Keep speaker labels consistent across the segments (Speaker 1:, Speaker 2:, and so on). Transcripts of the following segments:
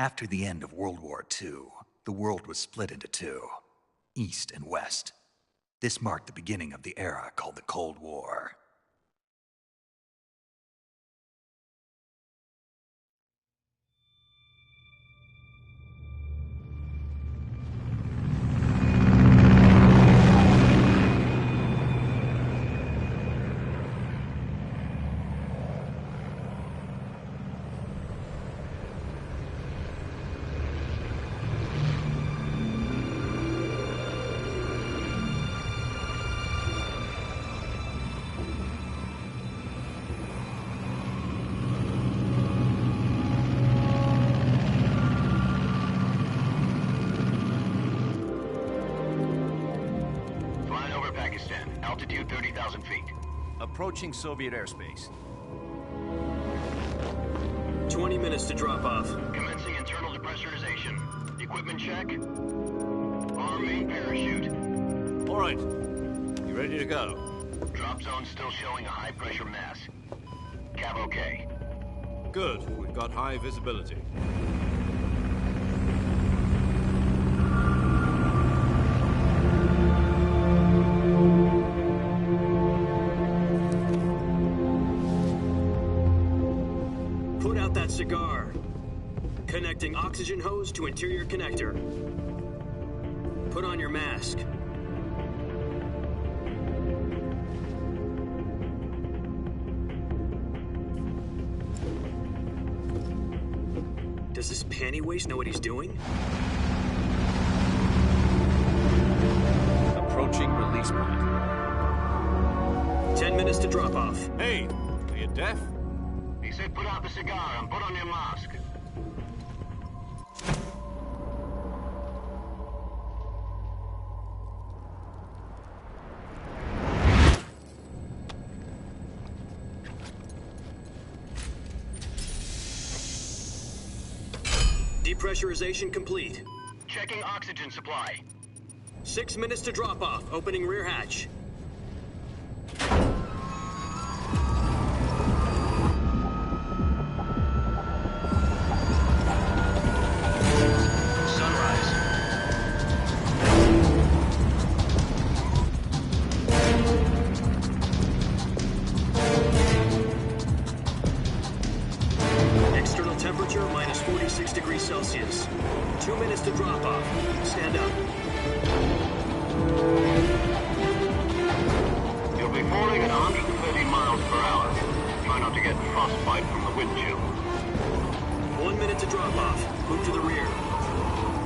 Speaker 1: After the end of World War II, the world was split into two, East and West. This marked the beginning of the era called the Cold War.
Speaker 2: Altitude 30,000 feet.
Speaker 3: Approaching Soviet airspace.
Speaker 4: 20 minutes to drop off.
Speaker 2: Commencing internal depressurization. Equipment check. Arm main parachute.
Speaker 3: All right. You ready to go?
Speaker 2: Drop zone still showing a high pressure mass. Cav okay.
Speaker 3: Good. We've got high visibility.
Speaker 4: Put out that cigar. Connecting oxygen hose to interior connector. Put on your mask. Does this panty waste know what he's doing?
Speaker 3: Approaching release point.
Speaker 4: 10 minutes to drop off.
Speaker 3: Hey, are you deaf?
Speaker 2: He said put out the cigar and put on your mask.
Speaker 4: Depressurization complete.
Speaker 2: Checking oxygen supply.
Speaker 4: 6 minutes to drop off. Opening rear hatch. External temperature minus 46 degrees Celsius. 2 minutes to drop off. Stand up.
Speaker 2: You'll be falling at 130 miles per hour. Try not to get frostbite from the wind chill.
Speaker 4: 1 minute to drop off. Move to the rear.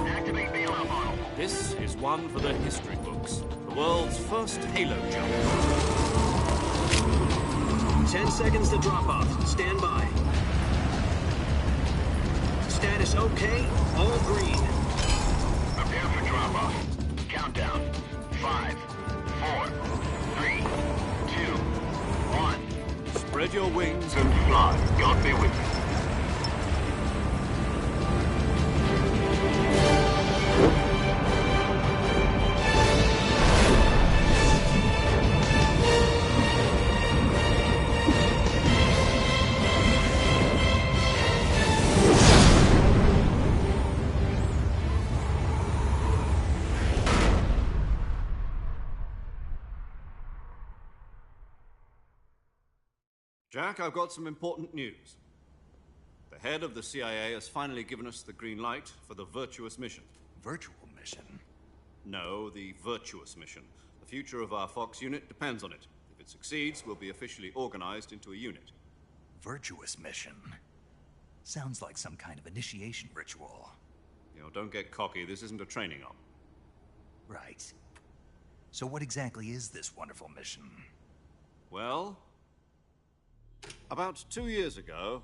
Speaker 2: Activate bailout model.
Speaker 3: This is one for the history books. The world's first halo jump.
Speaker 4: 10 seconds to drop off. Stand by. Status okay. All green.
Speaker 2: Prepare for drop-off. Countdown. 5, 4, 3, 2, 1.
Speaker 3: Spread your wings
Speaker 2: And fly. God be with you.
Speaker 3: Jack, I've got some important news. The head of the CIA has finally given us the green light for the Virtuous mission.
Speaker 1: Virtual mission?
Speaker 3: No, the Virtuous mission. The future of our Fox unit depends on it. If it succeeds, we'll be officially organized into a unit.
Speaker 1: Virtuous mission? Sounds like some kind of initiation ritual.
Speaker 3: You know, don't get cocky. This isn't a training op.
Speaker 1: Right. So what exactly is this wonderful mission?
Speaker 3: Well, about 2 years ago,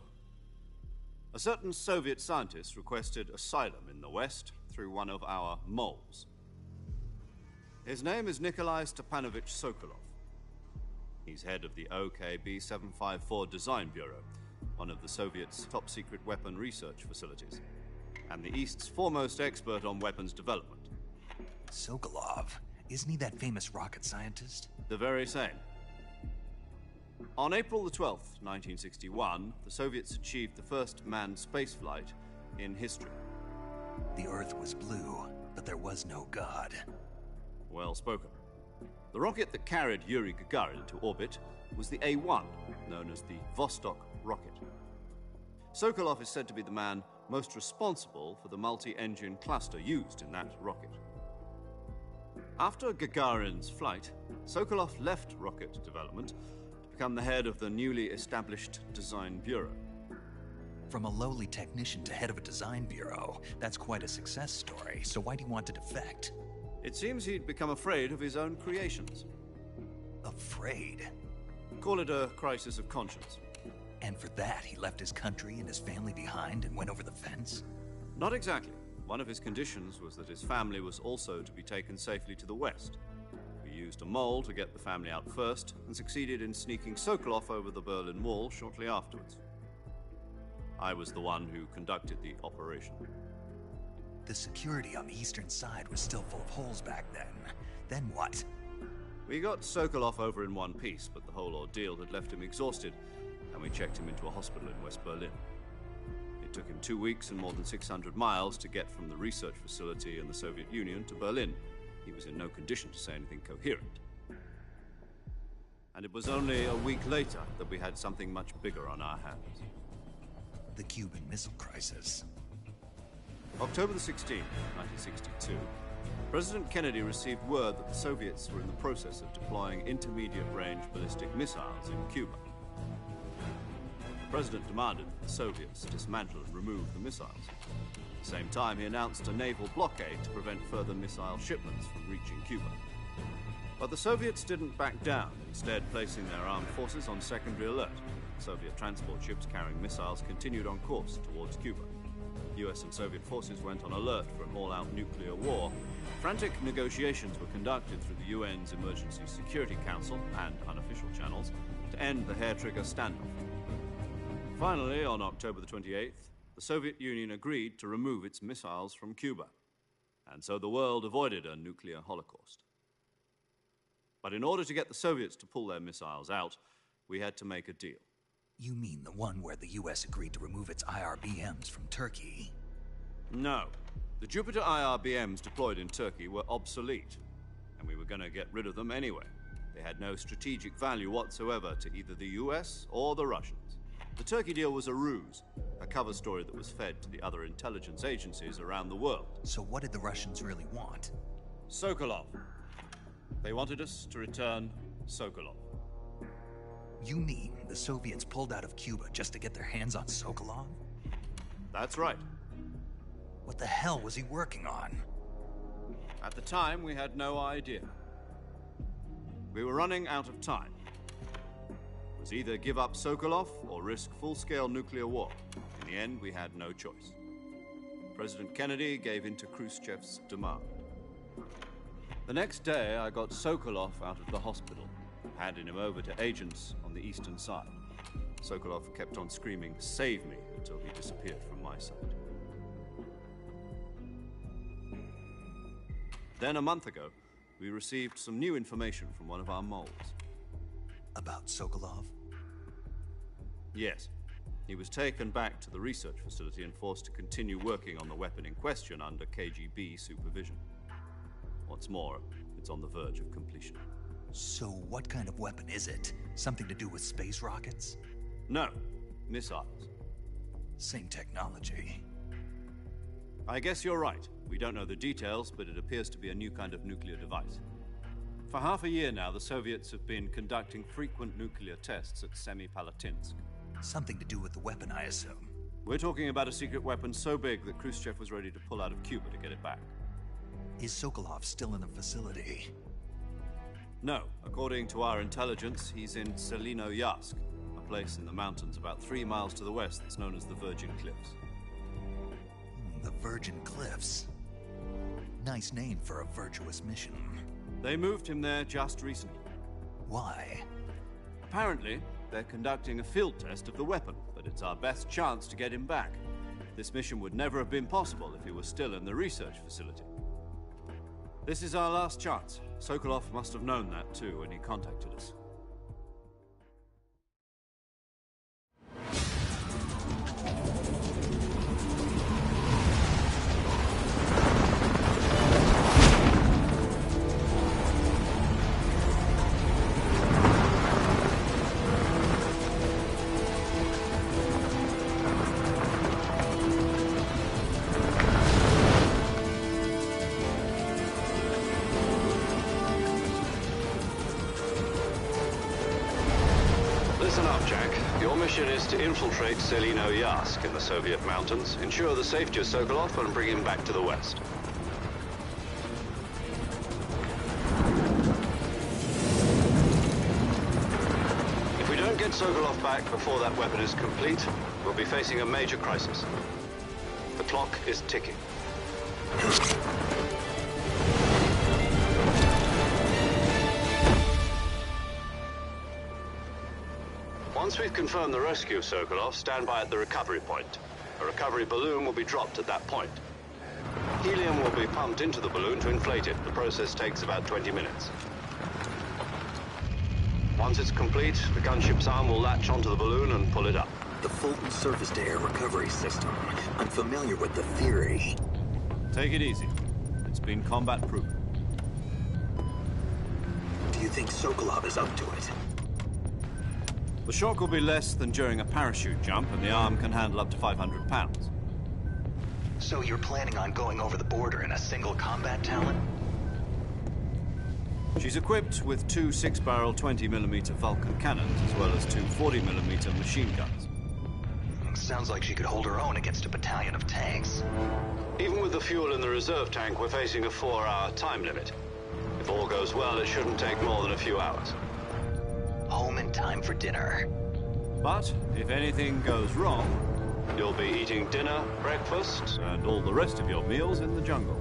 Speaker 3: a certain Soviet scientist requested asylum in the West through one of our moles. His name is Nikolai Stepanovich Sokolov. He's head of the OKB-754 Design Bureau, one of the Soviets' top-secret weapon research facilities, and the East's foremost expert on weapons development.
Speaker 1: Sokolov? Isn't he that famous rocket scientist?
Speaker 3: The very same. On April the 12th, 1961, the Soviets achieved the first manned spaceflight in history.
Speaker 1: The Earth was blue, but there was no God.
Speaker 3: Well spoken. The rocket that carried Yuri Gagarin into orbit was the A-1, known as the Vostok rocket. Sokolov is said to be the man most responsible for the multi-engine cluster used in that rocket. After Gagarin's flight, Sokolov left rocket development to become the head of the newly established Design Bureau.
Speaker 1: From a lowly technician to head of a design bureau, that's quite a success story, so why do you want to defect?
Speaker 3: It seems he'd become afraid of his own creations.
Speaker 1: Afraid?
Speaker 3: Call it a crisis of conscience.
Speaker 1: And for that, he left his country and his family behind and went over the fence?
Speaker 3: Not exactly. One of his conditions was that his family was also to be taken safely to the west. We used a mole to get the family out first and succeeded in sneaking Sokolov over the Berlin Wall shortly afterwards. I was the one who conducted the operation.
Speaker 1: The security on the eastern side was still full of holes back then. Then what?
Speaker 3: We got Sokolov over in one piece, but the whole ordeal had left him exhausted, and we checked him into a hospital in West Berlin. It took him 2 weeks and more than 600 miles to get from the research facility in the Soviet Union to Berlin. He was in no condition to say anything coherent. And it was only a week later that we had something much bigger on our hands.
Speaker 1: The Cuban Missile Crisis.
Speaker 3: October the 16th, 1962, President Kennedy received word that the Soviets were in the process of deploying intermediate-range ballistic missiles in Cuba. The President demanded that the Soviets dismantle and remove the missiles. At the same time, he announced a naval blockade to prevent further missile shipments from reaching Cuba. But the Soviets didn't back down, instead placing their armed forces on secondary alert. Soviet transport ships carrying missiles continued on course towards Cuba. US and Soviet forces went on alert for an all-out nuclear war. Frantic negotiations were conducted through the UN's Emergency Security Council and unofficial channels to end the hair-trigger standoff. Finally, on October the 28th, the Soviet Union agreed to remove its missiles from Cuba, and so the world avoided a nuclear holocaust. But in order to get the Soviets to pull their missiles out, we had to make a deal.
Speaker 1: You mean the one where the US agreed to remove its IRBMs from Turkey?
Speaker 3: No. The Jupiter IRBMs deployed in Turkey were obsolete, and we were going to get rid of them anyway. They had no strategic value whatsoever to either the US or the Russians. The Turkey deal was a ruse, a cover story that was fed to the other intelligence agencies around the world.
Speaker 1: So what did the Russians really want?
Speaker 3: Sokolov. They wanted us to return Sokolov.
Speaker 1: You mean the Soviets pulled out of Cuba just to get their hands on Sokolov?
Speaker 3: That's right.
Speaker 1: What the hell was he working on?
Speaker 3: At the time, we had no idea. We were running out of time. It was either give up Sokolov or risk full-scale nuclear war. In the end, we had no choice. President Kennedy gave in to Khrushchev's demand. The next day, I got Sokolov out of the hospital, handing him over to agents on the eastern side. Sokolov kept on screaming, "Save me," until he disappeared from my side. Then a month ago, we received some new information from one of our moles.
Speaker 1: About Sokolov?
Speaker 3: Yes. He was taken back to the research facility and forced to continue working on the weapon in question under KGB supervision. What's more, it's on the verge of completion.
Speaker 1: So what kind of weapon is it? Something to do with space rockets?
Speaker 3: No, missiles.
Speaker 1: Same technology.
Speaker 3: I guess you're right. We don't know the details, but it appears to be a new kind of nuclear device. For half a year now, the Soviets have been conducting frequent nuclear tests at Semipalatinsk.
Speaker 1: Something to do with the weapon, I assume.
Speaker 3: We're talking about a secret weapon so big that Khrushchev was ready to pull out of Cuba to get it back.
Speaker 1: Is Sokolov still in the facility?
Speaker 3: No. According to our intelligence, he's in Selinoyarsk, a place in the mountains about 3 miles to the west that's known as the Virgin Cliffs.
Speaker 1: The Virgin Cliffs. Nice name for a virtuous mission.
Speaker 3: They moved him there just recently.
Speaker 1: Why?
Speaker 3: Apparently, they're conducting a field test of the weapon, but it's our best chance to get him back. This mission would never have been possible if he was still in the research facility. This is our last chance. Sokolov must have known that too when he contacted us. Your mission is to infiltrate Selino Yask in the Soviet mountains, ensure the safety of Sokolov, and bring him back to the West. If we don't get Sokolov back before that weapon is complete, we'll be facing a major crisis. The clock is ticking. Once we've confirmed the rescue of Sokolov, stand by at the recovery point. A recovery balloon will be dropped at that point. Helium will be pumped into the balloon to inflate it. The process takes about 20 minutes. Once it's complete, the gunship's arm will latch onto the balloon and pull it up.
Speaker 4: The Fulton surface-to-air recovery system. I'm familiar with the theory.
Speaker 3: Take it easy. It's been combat-proven.
Speaker 4: Do you think Sokolov is up to it?
Speaker 3: The shock will be less than during a parachute jump, and the arm can handle up to 500 pounds.
Speaker 1: So you're planning on going over the border in a single combat Talon?
Speaker 3: She's equipped with two 6-barrel 20mm Vulcan cannons, as well as two 40mm machine guns.
Speaker 1: Sounds like she could hold her own against a battalion of tanks.
Speaker 3: Even with the fuel in the reserve tank, we're facing a 4-hour time limit. If all goes well, it shouldn't take more than a few hours.
Speaker 1: Home in time for dinner.
Speaker 3: But if anything goes wrong, you'll be eating dinner, breakfast, and all the rest of your meals in the jungle.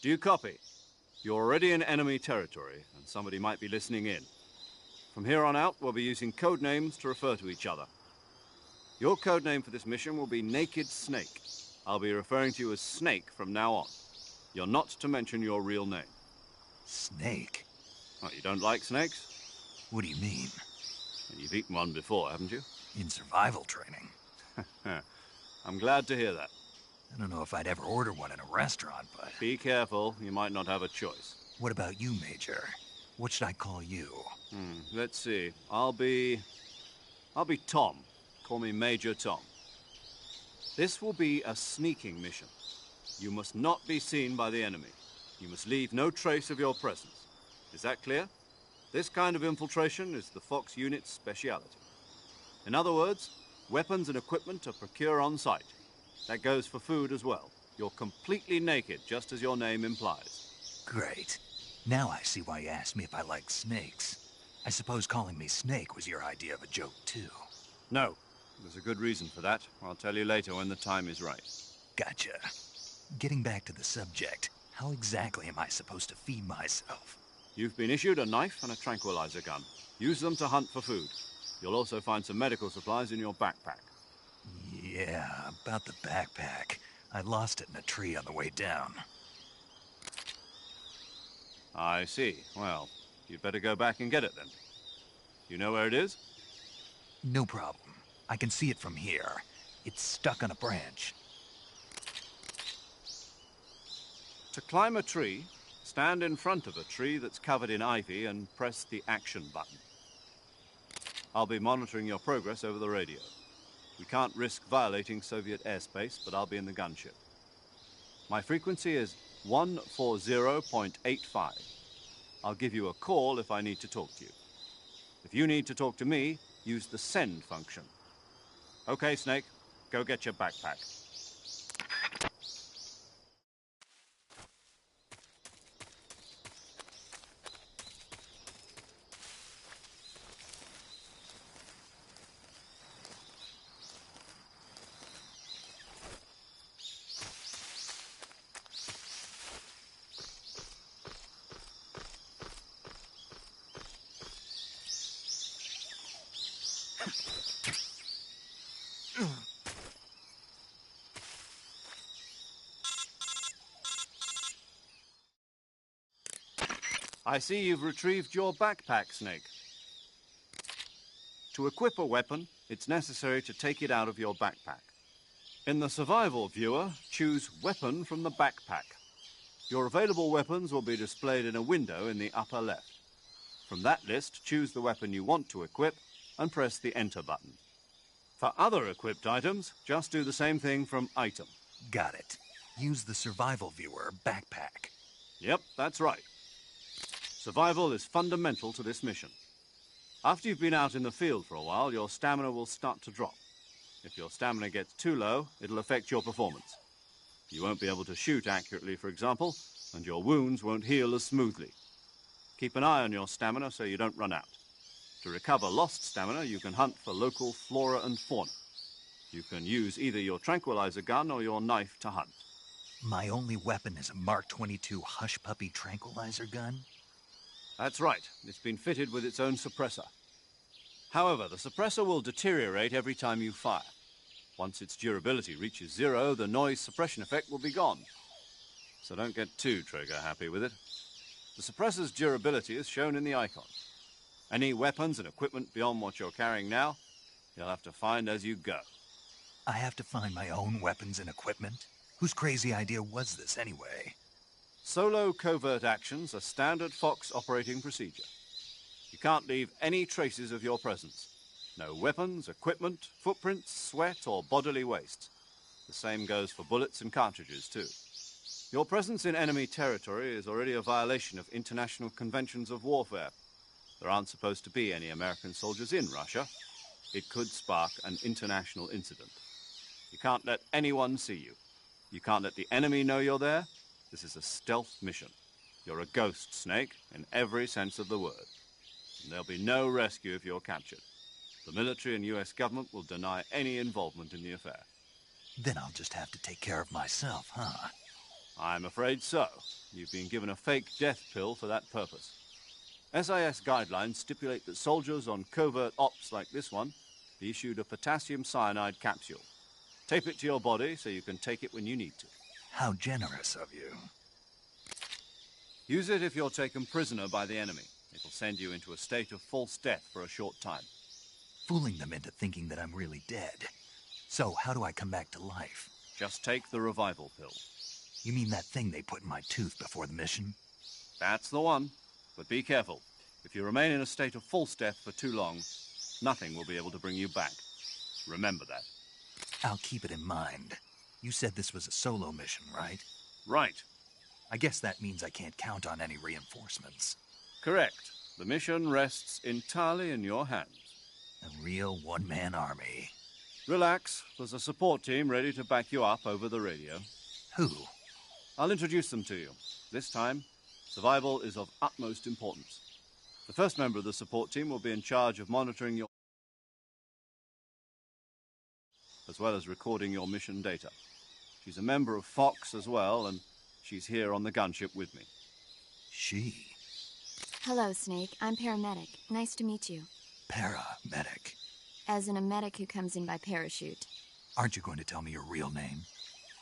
Speaker 3: Do you copy? You're already in enemy territory, and somebody might be listening in. From here on out, we'll be using code names to refer to each other. Your code name for this mission will be Naked Snake. I'll be referring to you as Snake from now on. You're not to mention your real name.
Speaker 1: Snake?
Speaker 3: Oh, you don't like snakes?
Speaker 1: What do you mean?
Speaker 3: You've eaten one before, haven't you?
Speaker 1: In survival training.
Speaker 3: I'm glad to hear that.
Speaker 1: I don't know if I'd ever order one in a restaurant, but...
Speaker 3: Be careful, you might not have a choice.
Speaker 1: What about you, Major? What should I call you?
Speaker 3: Let's see. I'll be Tom. Call me Major Tom. This will be a sneaking mission. You must not be seen by the enemy. You must leave no trace of your presence. Is that clear? This kind of infiltration is the Fox unit's speciality. In other words, weapons and equipment are procured on site. That goes for food as well. You're completely naked, just as your name implies.
Speaker 1: Great. Now I see why you asked me if I like snakes. I suppose calling me Snake was your idea of a joke, too.
Speaker 3: No. There's a good reason for that. I'll tell you later when the time is right.
Speaker 1: Gotcha. Getting back to the subject, how exactly am I supposed to feed myself?
Speaker 3: You've been issued a knife and a tranquilizer gun. Use them to hunt for food. You'll also find some medical supplies in your backpack.
Speaker 1: Yeah, about the backpack. I lost it in a tree on the way down.
Speaker 3: I see. Well, you'd better go back and get it then. You know where it is?
Speaker 1: No problem. I can see it from here. It's stuck on a branch.
Speaker 3: To climb a tree, Stand in front of a tree that's covered in ivy and press the action button. I'll be monitoring your progress over the radio. We can't risk violating Soviet airspace, but I'll be in the gunship. My frequency is 140.85. I'll give you a call if I need to talk to you. If you need to talk to me, use the send function. Okay, Snake, go get your backpack. I see you've retrieved your backpack, Snake. To equip a weapon, it's necessary to take it out of your backpack. In the survival viewer, choose Weapon from the backpack. Your available weapons will be displayed in a window in the upper left. From that list, choose the weapon you want to equip and press the Enter button. For other equipped items, just do the same thing from Item.
Speaker 1: Got it. Use the survival viewer backpack.
Speaker 3: Yep, that's right. Survival is fundamental to this mission. After you've been out in the field for a while, your stamina will start to drop. If your stamina gets too low, it'll affect your performance. You won't be able to shoot accurately, for example, and your wounds won't heal as smoothly. Keep an eye on your stamina so you don't run out. To recover lost stamina, you can hunt for local flora and fauna. You can use either your tranquilizer gun or your knife to hunt.
Speaker 1: My only weapon is a Mark 22 Hush Puppy tranquilizer gun?
Speaker 3: That's right. It's been fitted with its own suppressor. However, the suppressor will deteriorate every time you fire. Once its durability reaches 0, the noise suppression effect will be gone. So don't get too trigger-happy with it. The suppressor's durability is shown in the icon. Any weapons and equipment beyond what you're carrying now, you'll have to find as you go.
Speaker 1: I have to find my own weapons and equipment? Whose crazy idea was this anyway?
Speaker 3: Solo covert actions are standard Fox operating procedure. You can't leave any traces of your presence. No weapons, equipment, footprints, sweat, or bodily waste. The same goes for bullets and cartridges, too. Your presence in enemy territory is already a violation of international conventions of warfare. There aren't supposed to be any American soldiers in Russia. It could spark an international incident. You can't let anyone see you. You can't let the enemy know you're there. This is a stealth mission. You're a ghost, Snake, in every sense of the word. And there'll be no rescue if you're captured. The military and US government will deny any involvement in the affair.
Speaker 1: Then I'll just have to take care of myself, huh?
Speaker 3: I'm afraid so. You've been given a fake death pill for that purpose. SIS guidelines stipulate that soldiers on covert ops like this one be issued a potassium cyanide capsule. Tape it to your body so you can take it when you need to.
Speaker 1: How generous of you.
Speaker 3: Use it if you're taken prisoner by the enemy. It'll send you into a state of false death for a short time.
Speaker 1: Fooling them into thinking that I'm really dead. So how do I come back to life?
Speaker 3: Just take the revival pill.
Speaker 1: You mean that thing they put in my tooth before the mission?
Speaker 3: That's the one. But be careful. If you remain in a state of false death for too long, nothing will be able to bring you back. Remember that.
Speaker 1: I'll keep it in mind. You said this was a solo mission, right?
Speaker 3: Right.
Speaker 1: I guess that means I can't count on any reinforcements.
Speaker 3: Correct. The mission rests entirely in your hands.
Speaker 1: A real one-man army.
Speaker 3: Relax. There's a support team ready to back you up over the radio.
Speaker 1: Who?
Speaker 3: I'll introduce them to you. This time, survival is of utmost importance. The first member of the support team will be in charge of monitoring your... as well as recording your mission data. She's a member of Fox as well, and she's here on the gunship with me.
Speaker 1: She?
Speaker 5: Hello, Snake. I'm Paramedic. Nice to meet you.
Speaker 1: Paramedic.
Speaker 5: As in a medic who comes in by parachute.
Speaker 1: Aren't you going to tell me your real name?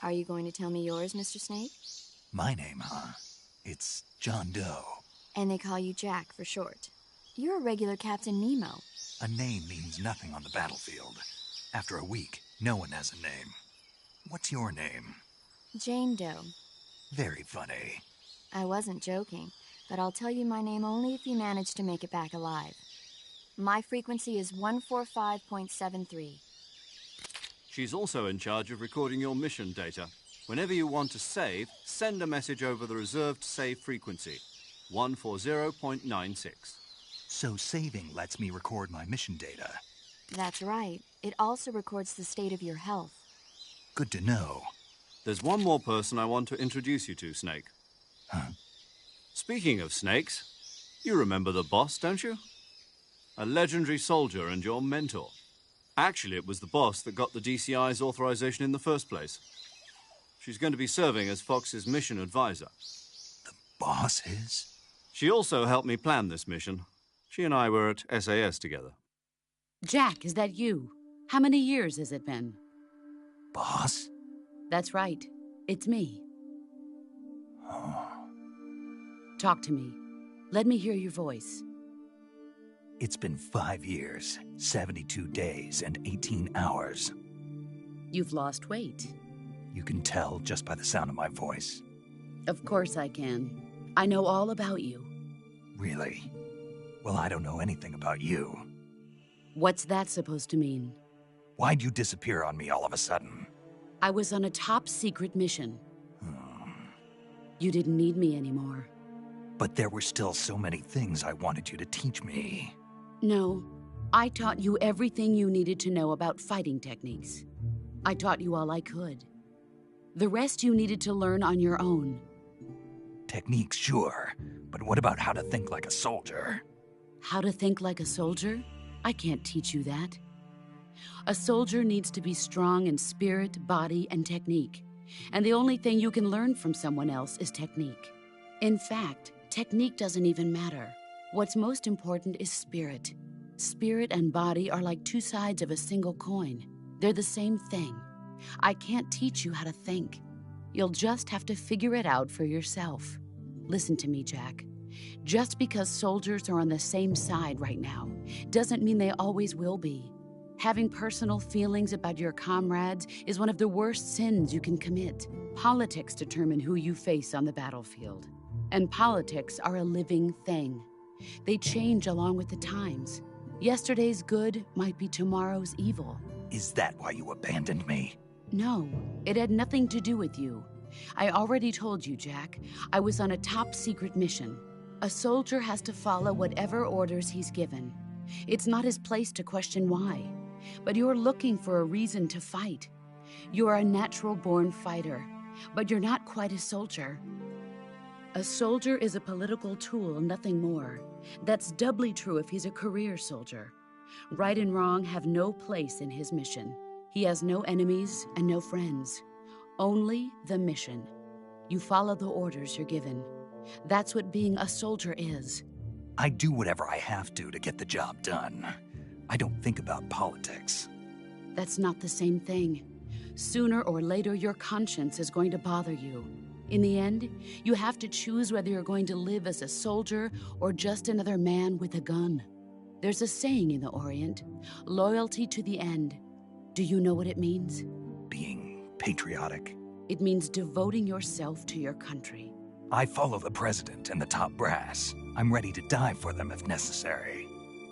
Speaker 5: Are you going to tell me yours, Mr. Snake?
Speaker 1: My name, huh? It's John Doe.
Speaker 5: And they call you Jack for short. You're a regular Captain Nemo.
Speaker 1: A name means nothing on the battlefield. After a week, no one has a name. What's your name?
Speaker 5: Jane Doe.
Speaker 1: Very funny.
Speaker 5: I wasn't joking, but I'll tell you my name only if you manage to make it back alive. My frequency is 145.73.
Speaker 3: She's also in charge of recording your mission data. Whenever you want to save, send a message over the reserved save frequency, 140.96.
Speaker 1: So saving lets me record my mission data.
Speaker 5: That's right. It also records the state of your health.
Speaker 1: Good to know.
Speaker 3: There's one more person I want to introduce you to, Snake.
Speaker 1: Huh?
Speaker 3: Speaking of snakes, you remember the boss, don't you? A legendary soldier and your mentor. Actually, it was the boss that got the DCI's authorization in the first place. She's going to be serving as Fox's mission advisor.
Speaker 1: The boss is?
Speaker 3: She also helped me plan this mission. She and I were at SAS together.
Speaker 6: Jack, is that you? How many years has it been?
Speaker 1: Boss?
Speaker 6: That's right. It's me. Talk to me. Let me hear your voice.
Speaker 1: It's been 5 years, 72 days, and 18 hours.
Speaker 6: You've lost weight.
Speaker 1: You can tell just by the sound of my voice.
Speaker 6: Of course I can. I know all about you.
Speaker 1: Really? Well, I don't know anything about you.
Speaker 6: What's that supposed to mean?
Speaker 1: Why'd you disappear on me all of a sudden?
Speaker 6: I was on a top-secret mission. You didn't need me anymore.
Speaker 1: But there were still so many things I wanted you to teach me.
Speaker 6: No, I taught you everything you needed to know about fighting techniques. I taught you all I could. The rest you needed to learn on your own.
Speaker 1: Techniques, sure. But what about how to think like a soldier?
Speaker 6: How to think like a soldier? I can't teach you that. A soldier needs to be strong in spirit, body, and technique. And the only thing you can learn from someone else is technique. In fact, technique doesn't even matter. What's most important is spirit. Spirit and body are like two sides of a single coin. They're the same thing. I can't teach you how to think. You'll just have to figure it out for yourself. Listen to me, Jack. Just because soldiers are on the same side right now doesn't mean they always will be. Having personal feelings about your comrades is one of the worst sins you can commit. Politics determine who you face on the battlefield. And politics are a living thing. They change along with the times. Yesterday's good might be tomorrow's evil.
Speaker 1: Is that why you abandoned me?
Speaker 6: No, it had nothing to do with you. I already told you, Jack. I was on a top-secret mission. A soldier has to follow whatever orders he's given. It's not his place to question why. But you're looking for a reason to fight. You are a natural-born fighter, but you're not quite a soldier. A soldier is a political tool, nothing more. That's doubly true if he's a career soldier. Right and wrong have no place in his mission. He has no enemies and no friends. Only the mission. You follow the orders you're given. That's what being a soldier is.
Speaker 1: I do whatever I have to get the job done. I don't think about politics.
Speaker 6: That's not the same thing. Sooner or later, your conscience is going to bother you. In the end, you have to choose whether you're going to live as a soldier or just another man with a gun. There's a saying in the Orient, loyalty to the end. Do you know what it means?
Speaker 1: Being patriotic.
Speaker 6: It means devoting yourself to your country.
Speaker 1: I follow the president and the top brass. I'm ready to die for them if necessary.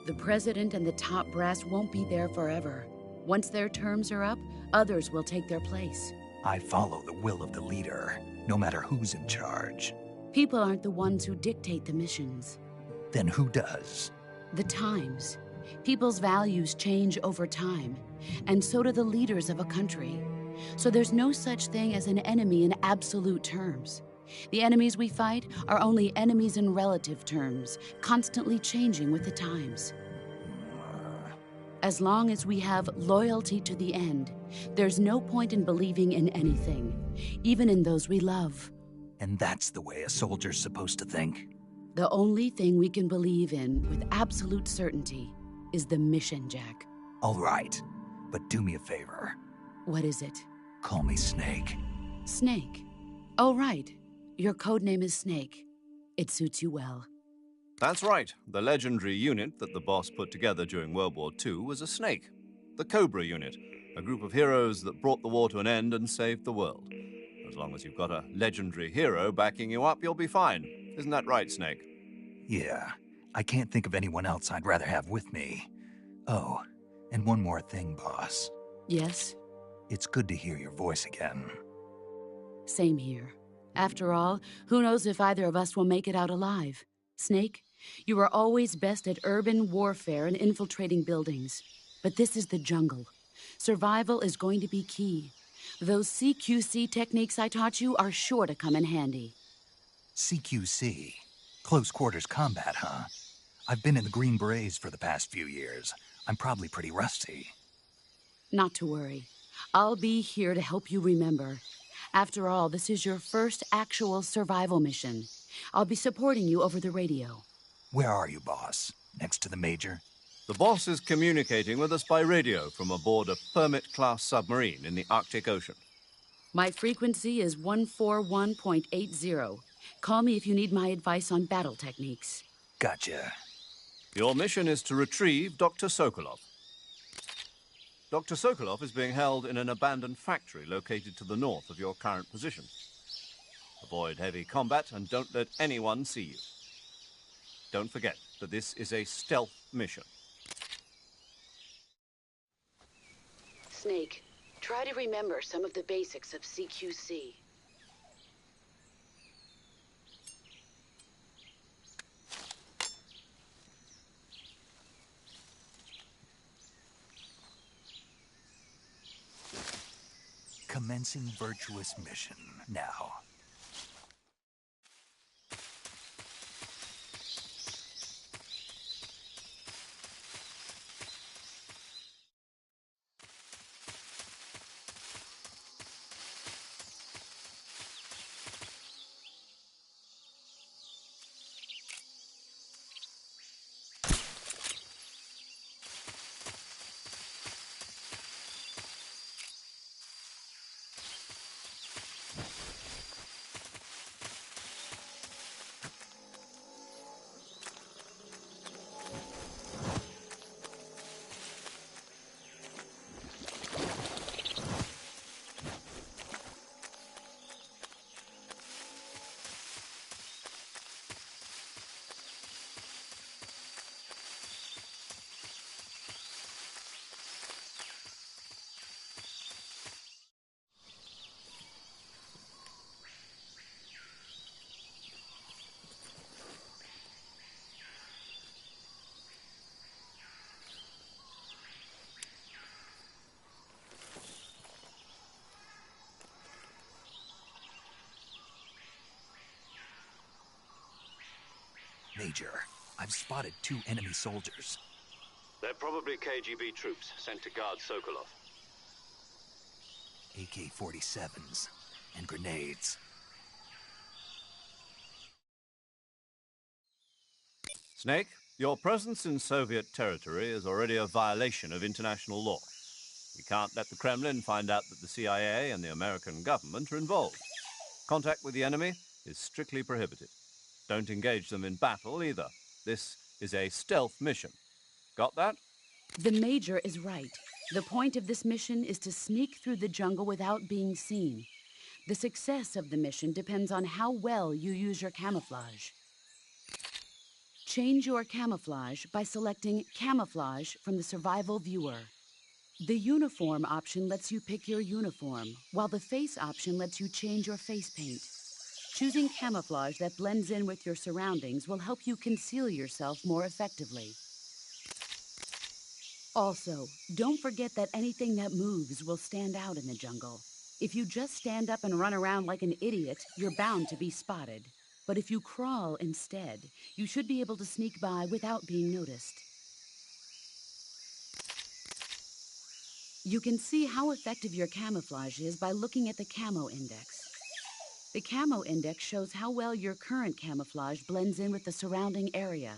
Speaker 6: The president and the top brass won't be there forever. Once their terms are up, others will take their place.
Speaker 1: I follow the will of the leader, no matter who's in charge.
Speaker 6: People aren't the ones who dictate the missions.
Speaker 1: Then who does?
Speaker 6: The times. People's values change over time, and so do the leaders of a country. So there's no such thing as an enemy in absolute terms. The enemies we fight are only enemies in relative terms, constantly changing with the times. As long as we have loyalty to the end, there's no point in believing in anything, even in those we love.
Speaker 1: And that's the way a soldier's supposed to think?
Speaker 6: The only thing we can believe in with absolute certainty is the mission, Jack.
Speaker 1: All right, but do me a favor.
Speaker 6: What is it?
Speaker 1: Call me Snake.
Speaker 6: Snake? Oh, right. Your codename is Snake. It suits you well.
Speaker 3: That's right. The legendary unit that the boss put together during World War II was a snake. The Cobra unit, a group of heroes that brought the war to an end and saved the world. As long as you've got a legendary hero backing you up, you'll be fine. Isn't that right, Snake?
Speaker 1: Yeah, I can't think of anyone else I'd rather have with me. Oh, and one more thing, boss.
Speaker 6: Yes?
Speaker 1: It's good to hear your voice again.
Speaker 6: Same here. After all, who knows if either of us will make it out alive? Snake, you are always best at urban warfare and infiltrating buildings. But this is the jungle. Survival is going to be key. Those CQC techniques I taught you are sure to come in handy.
Speaker 1: CQC? Close quarters combat, huh? I've been in the Green Berets for the past few years. I'm probably pretty rusty.
Speaker 6: Not to worry. I'll be here to help you remember. After all, this is your first actual survival mission. I'll be supporting you over the radio.
Speaker 1: Where are you, boss? Next to the Major?
Speaker 3: The boss is communicating with us by radio from aboard a Permit-class submarine in the Arctic Ocean.
Speaker 6: My frequency is 141.80. Call me if you need my advice on battle techniques.
Speaker 1: Gotcha.
Speaker 3: Your mission is to retrieve Dr. Sokolov. Dr. Sokolov is being held in an abandoned factory located to the north of your current position. Avoid heavy combat and don't let anyone see you. Don't forget that this is a stealth mission.
Speaker 6: Snake, try to remember some of the basics of CQC.
Speaker 1: Commencing virtuous mission now. Major, I've spotted 2 enemy soldiers.
Speaker 2: They're probably KGB troops sent to guard Sokolov.
Speaker 1: AK-47s and grenades.
Speaker 3: Snake, your presence in Soviet territory is already a violation of international law. We can't let the Kremlin find out that the CIA and the American government are involved. Contact with the enemy is strictly prohibited. Don't engage them in battle either. This is a stealth mission. Got that?
Speaker 6: The Major is right. The point of this mission is to sneak through the jungle without being seen. The success of the mission depends on how well you use your camouflage. Change your camouflage by selecting Camouflage from the Survival Viewer. The Uniform option lets you pick your uniform, while the Face option lets you change your face paint. Choosing camouflage that blends in with your surroundings will help you conceal yourself more effectively. Also, don't forget that anything that moves will stand out in the jungle. If you just stand up and run around like an idiot, you're bound to be spotted. But if you crawl instead, you should be able to sneak by without being noticed. You can see how effective your camouflage is by looking at the Camo Index. The Camo Index shows how well your current camouflage blends in with the surrounding area.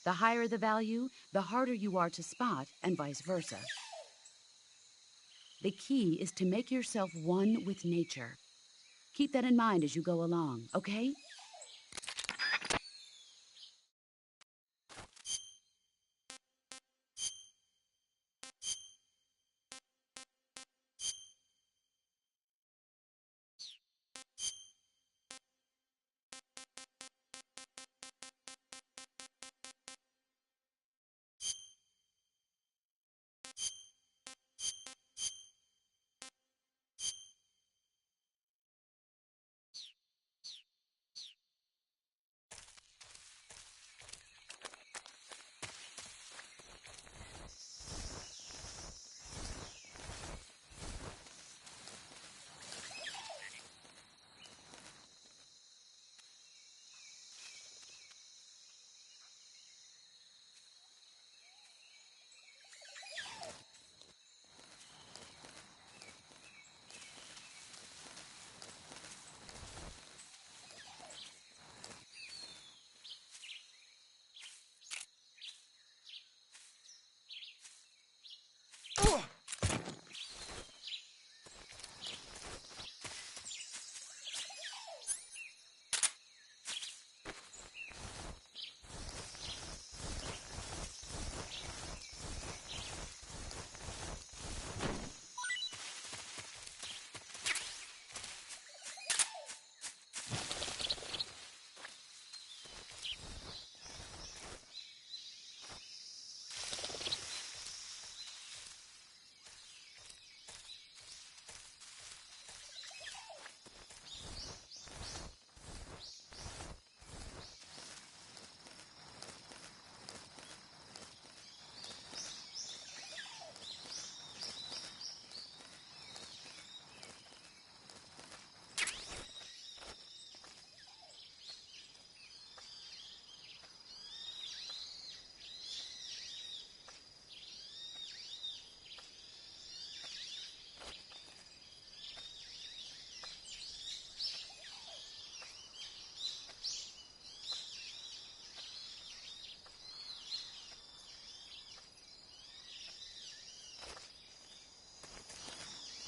Speaker 6: The higher the value, the harder you are to spot, and vice versa. The key is to make yourself one with nature. Keep that in mind as you go along, okay?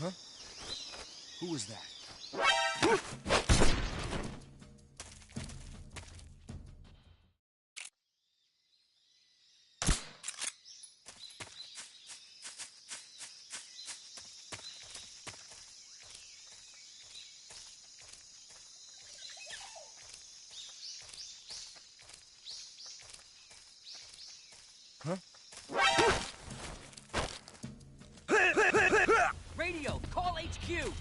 Speaker 7: Huh? Who was that? Huh?
Speaker 8: Radio, call HQ!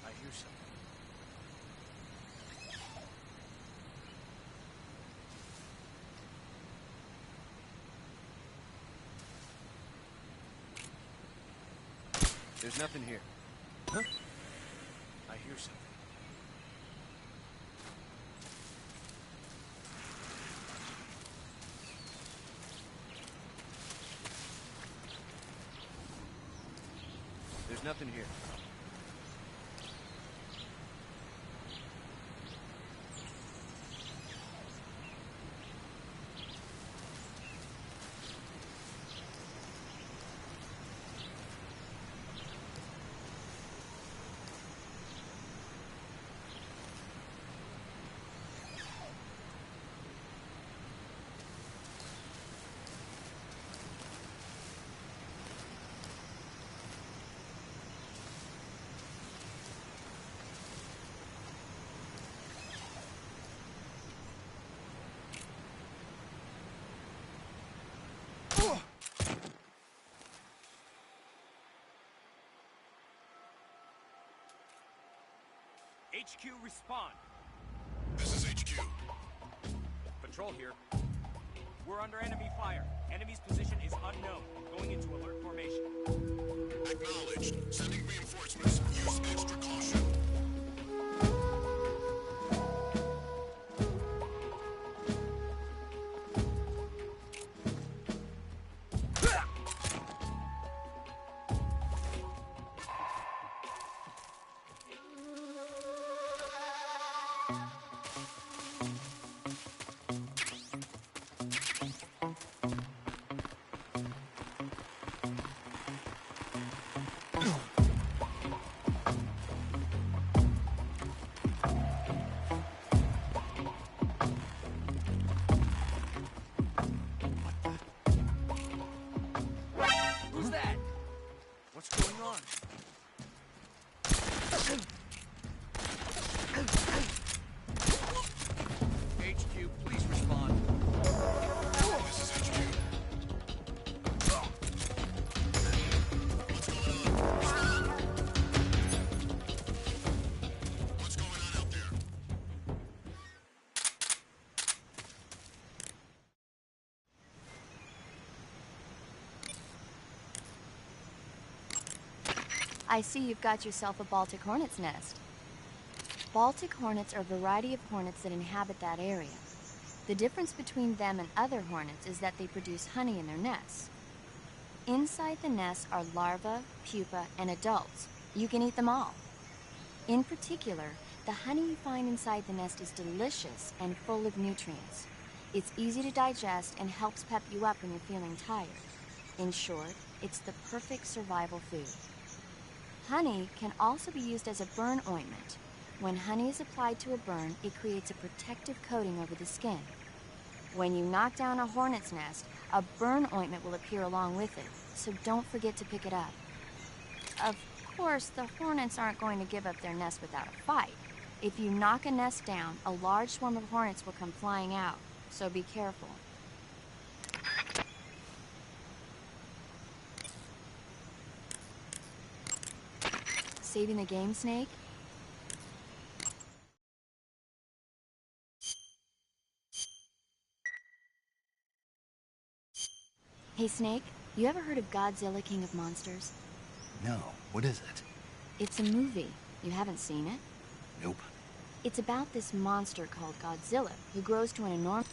Speaker 7: I hear something. There's nothing here. Huh? I hear something. There's nothing here.
Speaker 8: HQ, respond.
Speaker 7: This is HQ.
Speaker 8: Patrol here. We're under enemy fire. Enemy's position is unknown. Going into alert formation.
Speaker 7: Acknowledged. Sending reinforcements. Use extra caution.
Speaker 8: Who's that?
Speaker 7: What's going on? HQ, please respond. This is HQ. What's going on out there?
Speaker 5: I see you've got yourself a Baltic hornet's nest. Baltic hornets are a variety of hornets that inhabit that area. The difference between them and other hornets is that they produce honey in their nests. Inside the nests are larvae, pupa, and adults. You can eat them all. In particular, the honey you find inside the nest is delicious and full of nutrients. It's easy to digest and helps pep you up when you're feeling tired. In short, it's the perfect survival food. Honey can also be used as a burn ointment. When honey is applied to a burn, it creates a protective coating over the skin. When you knock down a hornet's nest, a burn ointment will appear along with it, so don't forget to pick it up. Of course, the hornets aren't going to give up their nest without a fight. If you knock a nest down, a large swarm of hornets will come flying out, so be careful. Saving the game, Snake? Hey, Snake, you ever heard of Godzilla, King of Monsters?
Speaker 1: No, what is it?
Speaker 5: It's a movie. You haven't seen it?
Speaker 1: Nope.
Speaker 5: It's about this monster called Godzilla, who grows to an enormous...